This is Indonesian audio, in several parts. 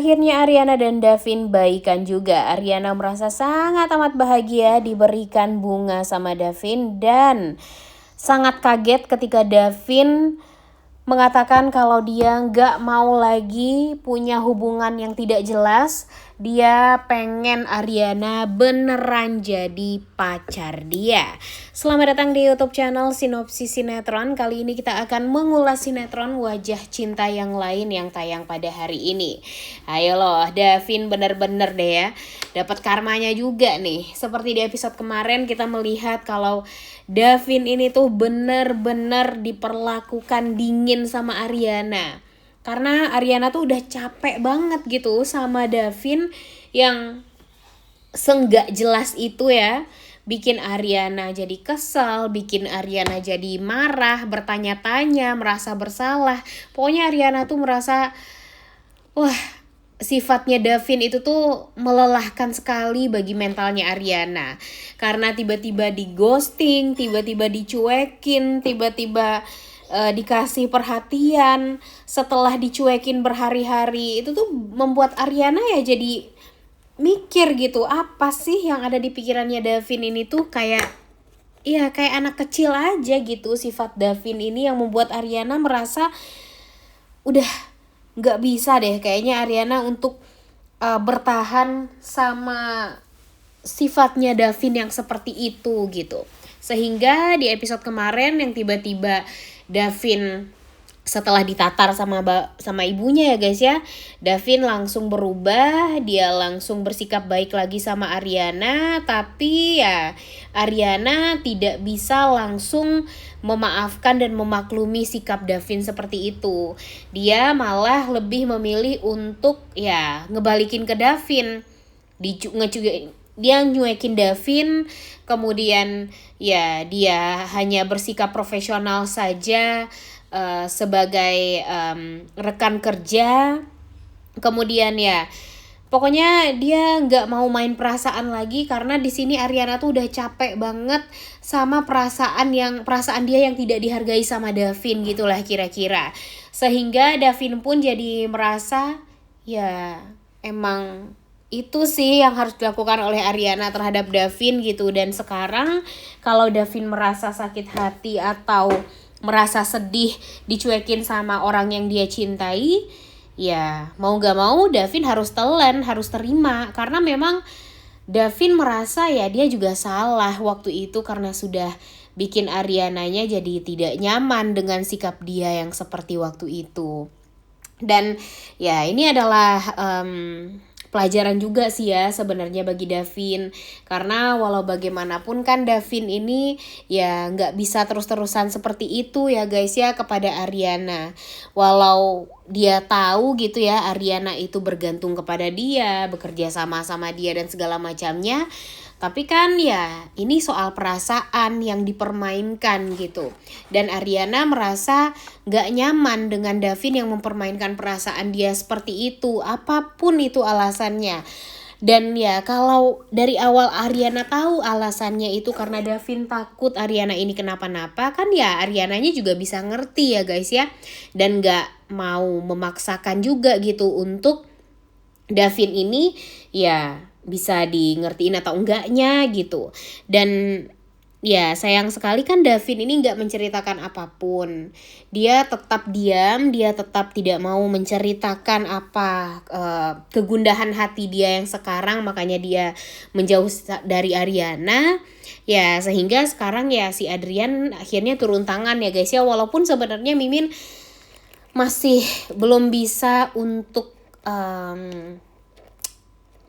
Akhirnya Ariana dan Davin baikan juga. Ariana merasa sangat amat bahagia diberikan bunga sama Davin dan sangat kaget ketika Davin mengatakan kalau dia nggak mau lagi punya hubungan yang tidak jelas. Dia pengen Ariana beneran jadi pacar dia. Selamat datang di YouTube channel Sinopsis Sinetron. Kali ini kita akan mengulas sinetron Wajah Cinta yang Lain yang tayang pada hari ini. Ayo loh, Davin bener-bener deh ya dapat karmanya juga nih. Seperti di episode kemarin kita melihat kalau Davin ini tuh bener-bener diperlakukan dingin sama Ariana. Karena Ariana tuh udah capek banget gitu sama Davin yang senggak jelas itu ya. Bikin Ariana jadi kesel, bikin Ariana jadi marah, bertanya-tanya, merasa bersalah. Pokoknya Ariana tuh merasa, wah, sifatnya Davin itu tuh melelahkan sekali bagi mentalnya Ariana. Karena tiba-tiba di ghosting, tiba-tiba dicuekin, tiba-tiba dikasih perhatian setelah dicuekin berhari-hari. Itu tuh membuat Ariana ya jadi mikir gitu, apa sih yang ada di pikirannya Davin ini tuh kayak anak kecil aja gitu. Sifat Davin ini yang membuat Ariana merasa udah nggak bisa deh kayaknya Ariana untuk bertahan sama sifatnya Davin yang seperti itu gitu. Sehingga di episode kemarin yang tiba-tiba Davin setelah ditatar sama ibunya ya guys ya, Davin langsung berubah, dia langsung bersikap baik lagi sama Ariana. Tapi ya Ariana tidak bisa langsung memaafkan dan memaklumi sikap Davin seperti itu. Dia malah lebih memilih untuk ya ngebalikin ke Davin, dia nyuekin Davin, kemudian ya dia hanya bersikap profesional saja sebagai rekan kerja. Kemudian ya pokoknya dia nggak mau main perasaan lagi karena di sini Ariana tuh udah capek banget sama perasaan dia yang tidak dihargai sama Davin gitulah kira-kira. Sehingga Davin pun jadi merasa ya emang itu sih yang harus dilakukan oleh Ariana terhadap Davin gitu. Dan sekarang kalau Davin merasa sakit hati atau merasa sedih dicuekin sama orang yang dia cintai, ya mau gak mau Davin harus telan, harus terima. Karena memang Davin merasa ya dia juga salah waktu itu karena sudah bikin Ariananya jadi tidak nyaman dengan sikap dia yang seperti waktu itu. Dan ya ini adalah pelajaran juga sih ya sebenarnya bagi Davin. Karena walau bagaimanapun kan Davin ini ya nggak bisa terus-terusan seperti itu ya guys ya kepada Ariana. Walau dia tahu gitu ya Ariana itu bergantung kepada dia, bekerja sama dia dan segala macamnya. Tapi kan ya ini soal perasaan yang dipermainkan gitu. Dan Ariana merasa gak nyaman dengan Davin yang mempermainkan perasaan dia seperti itu. Apapun itu alasannya. Dan ya kalau dari awal Ariana tahu alasannya itu karena Davin takut Ariana ini kenapa-napa, kan ya Ariananya juga bisa ngerti ya guys ya. Dan gak mau memaksakan juga gitu untuk Davin ini ya bisa di ngertiin atau enggaknya gitu. Dan ya sayang sekali kan Davin ini gak menceritakan apapun. Dia tetap diam, dia tetap tidak mau menceritakan apa kegundahan hati dia yang sekarang. Makanya dia menjauh dari Ariana. Ya sehingga sekarang ya si Adrian akhirnya turun tangan ya guys ya. Walaupun sebenarnya Mimin masih belum bisa untuk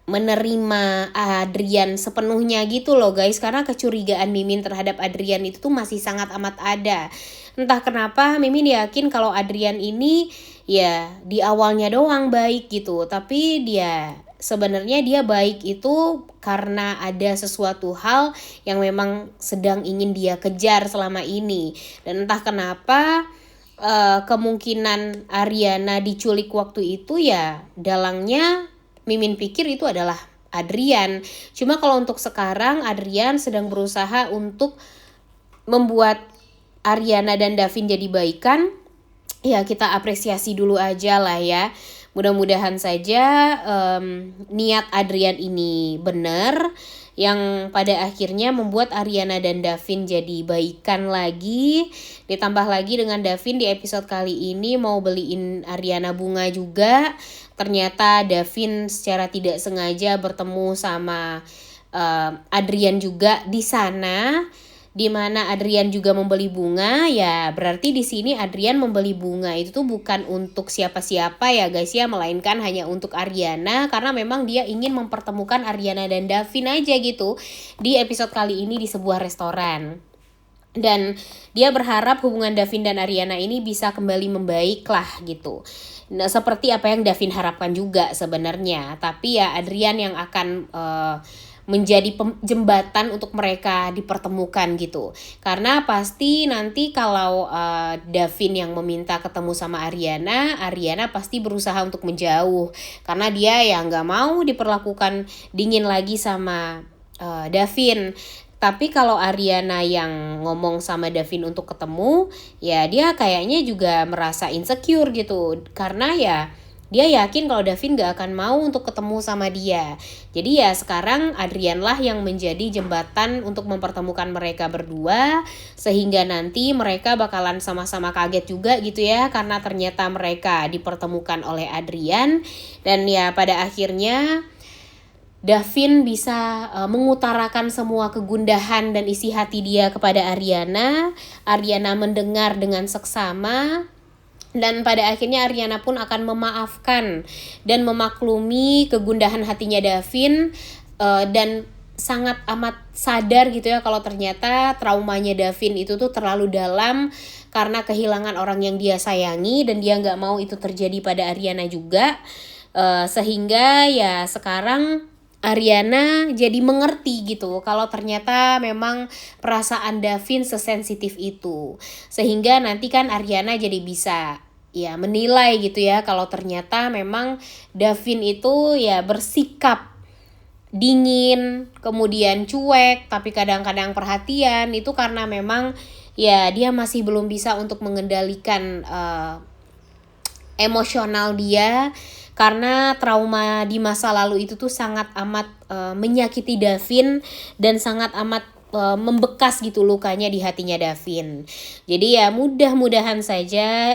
menerima Adrian sepenuhnya gitu loh guys. Karena kecurigaan Mimin terhadap Adrian itu tuh masih sangat amat ada. Entah kenapa Mimin yakin kalau Adrian ini ya di awalnya doang baik gitu. Tapi sebenarnya dia baik itu karena ada sesuatu hal yang memang sedang ingin dia kejar selama ini. Dan entah kenapa kemungkinan Ariana diculik waktu itu ya dalangnya Mimin pikir itu adalah Adrian. Cuma kalau untuk sekarang Adrian sedang berusaha untuk membuat Ariana dan Davin jadi baikan. Ya kita apresiasi dulu aja lah ya. Mudah-mudahan saja niat Adrian ini benar, yang pada akhirnya membuat Ariana dan Davin jadi baikan lagi. Ditambah lagi dengan Davin di episode kali ini mau beliin Ariana bunga juga. Ternyata Davin secara tidak sengaja bertemu sama Adrian juga di sana, di mana Adrian juga membeli bunga. Ya berarti di sini Adrian membeli bunga itu tuh bukan untuk siapa-siapa ya guys ya, melainkan hanya untuk Ariana, karena memang dia ingin mempertemukan Ariana dan Davin aja gitu di episode kali ini di sebuah restoran. Dan dia berharap hubungan Davin dan Ariana ini bisa kembali membaik lah gitu. Nah, seperti apa yang Davin harapkan juga sebenarnya. Tapi ya Adrian yang akan menjadi jembatan untuk mereka dipertemukan gitu. Karena pasti nanti kalau Davin yang meminta ketemu sama Ariana, Ariana pasti berusaha untuk menjauh. Karena dia ya nggak mau diperlakukan dingin lagi sama Davin. Tapi kalau Ariana yang ngomong sama Davin untuk ketemu, ya dia kayaknya juga merasa insecure gitu. Karena ya dia yakin kalau Davin gak akan mau untuk ketemu sama dia. Jadi ya sekarang Adrian lah yang menjadi jembatan untuk mempertemukan mereka berdua. Sehingga nanti mereka bakalan sama-sama kaget juga gitu ya. Karena ternyata mereka dipertemukan oleh Adrian. Dan ya pada akhirnya Davin bisa mengutarakan semua kegundahan dan isi hati dia kepada Ariana. Ariana mendengar dengan seksama. Dan pada akhirnya Ariana pun akan memaafkan dan memaklumi kegundahan hatinya Davin, dan sangat amat sadar gitu ya kalau ternyata traumanya Davin itu tuh terlalu dalam karena kehilangan orang yang dia sayangi, dan dia nggak mau itu terjadi pada Ariana juga. Sehingga ya sekarang Ariana jadi mengerti gitu kalau ternyata memang perasaan Davin sesensitif itu. Sehingga nanti kan Ariana jadi bisa ya menilai gitu ya kalau ternyata memang Davin itu ya bersikap dingin, kemudian cuek, tapi kadang-kadang perhatian, itu karena memang ya dia masih belum bisa untuk mengendalikan emosional dia. Karena trauma di masa lalu itu tuh sangat amat menyakiti Davin dan sangat amat membekas gitu lukanya di hatinya Davin. Jadi ya mudah-mudahan saja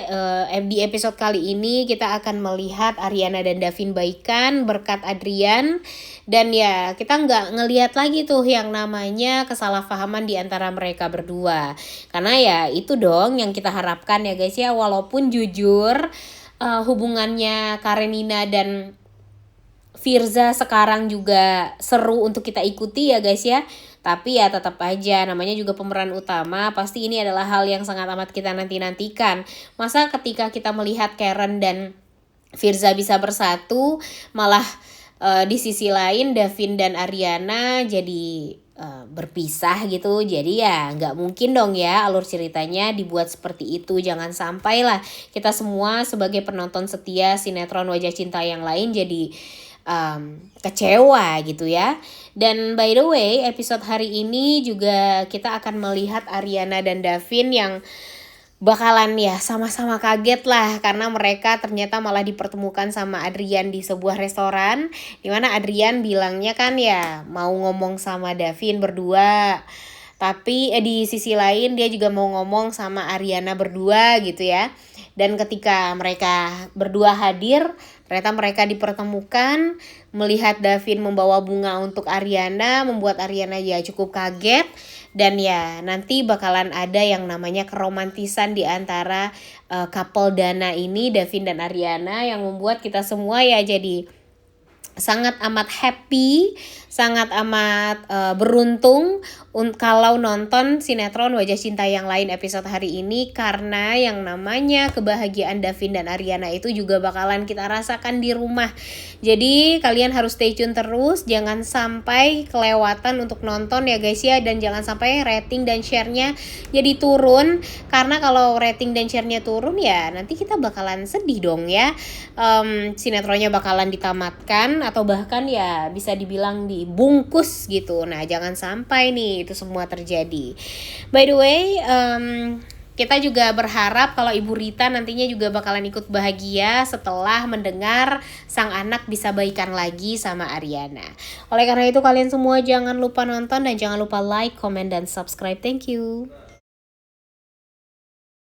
di episode kali ini kita akan melihat Ariana dan Davin baikan berkat Adrian. Dan ya kita nggak ngelihat lagi tuh yang namanya kesalahpahaman di antara mereka berdua. Karena ya itu dong yang kita harapkan ya guys ya, walaupun jujur hubungannya Karenina dan Firza sekarang juga seru untuk kita ikuti ya guys ya. Tapi ya tetap aja namanya juga pemeran utama, pasti ini adalah hal yang sangat amat kita nanti-nantikan. Masa ketika kita melihat Karen dan Firza bisa bersatu, malah di sisi lain Davin dan Ariana jadi berpisah gitu. Jadi ya nggak mungkin dong ya alur ceritanya dibuat seperti itu. Jangan sampai lah kita semua sebagai penonton setia sinetron Wajah Cinta yang lain jadi kecewa gitu ya. Dan by the way episode hari ini juga kita akan melihat Ariana dan Davin yang bakalan ya sama-sama kaget lah karena mereka ternyata malah dipertemukan sama Adrian di sebuah restoran, dimana Adrian bilangnya kan ya mau ngomong sama Davin berdua, tapi di sisi lain dia juga mau ngomong sama Ariana berdua gitu ya. Dan ketika mereka berdua hadir, ternyata mereka dipertemukan. Melihat Davin membawa bunga untuk Ariana membuat Ariana ya cukup kaget. Dan ya nanti bakalan ada yang namanya keromantisan di antara couple Dana ini, Davin dan Ariana, yang membuat kita semua ya jadi sangat amat happy, sangat amat beruntung kalau nonton sinetron Wajah Cinta yang lain episode hari ini. Karena yang namanya kebahagiaan Davin dan Ariana itu juga bakalan kita rasakan di rumah. Jadi kalian harus stay tune terus, jangan sampai kelewatan untuk nonton ya guys ya. Dan jangan sampai rating dan share-nya jadi turun, karena kalau rating dan share-nya turun ya nanti kita bakalan sedih dong ya. Sinetronnya bakalan ditamatkan atau bahkan ya bisa dibilang dibungkus gitu. Nah jangan sampai nih itu semua terjadi. By the way, kita juga berharap kalau Ibu Rita nantinya juga bakalan ikut bahagia setelah mendengar sang anak bisa baikan lagi sama Ariana. Oleh karena itu kalian semua jangan lupa nonton dan jangan lupa like, comment, dan subscribe. Thank you.